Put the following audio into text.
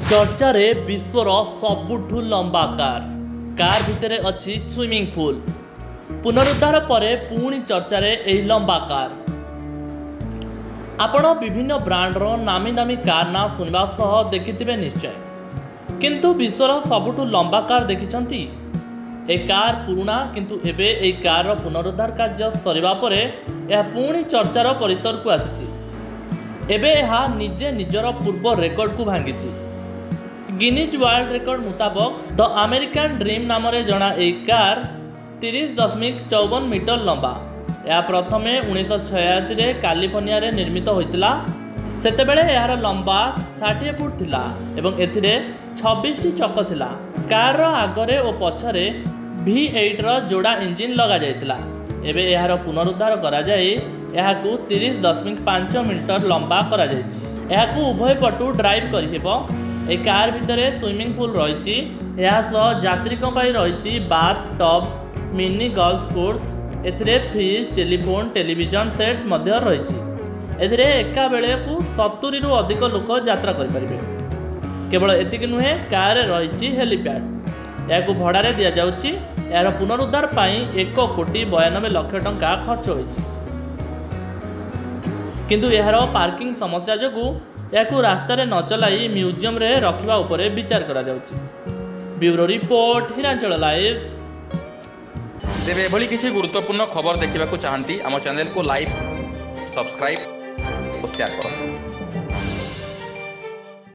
चर्चा रे विश्वर सबुठू लंबा कार भितर अच्छी स्विमिंग पूल। पुनरुद्धार परे पुणी चर्चा रे एही लंबा कार। आपण विभिन्न ब्रांडर नामी दामी कार ना सुनवा सह देखिथिबे निश्चय, किंतु विश्वर सबुठू लंबा कार देखिछंती? ए कार पुराना किंतु एबे ए कार पुनरुद्धार कार्य सरिबा परे यह पुणी चर्चार परिसर को आसीछि। एबे यह निजे निजर पूर्व रेकर्ड को भांगिछि। गिनीज वर्ल्ड रेकर्ड मुताबक द अमेरिकन ड्रीम नाम रे जना ए कार 30.54 मीटर लंबा। यह प्रथमे 1986 रे कैलिफोर्निया रे निर्मित होइतिला। सेतेबेले यार लंबा 60 फुट थिला एवं एथिरे 26 टी चक थिला। कार रो आगरे और पछरे V8 रो जोड़ा इंजिन लगा जायतिला। एबे यार पुनरुद्धार करा जाय याकू 30.5 मीटर लंबा करा जायछि। याकू उभय पटु ड्राइव करिहेबो। ए कार भितर स्विमिंग पूल रही, यात्रिकों रही bath tub, mini golf course, एथिरे फ्रिज, टेलीफोन, टेलीविजन सेट मध्य रही। एथिरे एका बेले को 70 रु अधिक लोक यात्रा करें। केवल एतिक नुहे, कार रही हेलीपैड। या भड़ारे दि जाउछि। यार पुनरुद्धार पाई 1,92,00,000 टंका खर्च होइछि। किंतु यार पार्किंग समस्या जोगु याकू रास्ता रे न चलाई म्यूजियम रे रखिबा उपरे विचार करा जाउछि। Bureau report, Hiranchal live. तेबे एभली किछि गुरुत्वपूर्ण खबर देखिबा को चाहंती आम चैनल को लाइक, सब्सक्राइब और शेयर करो।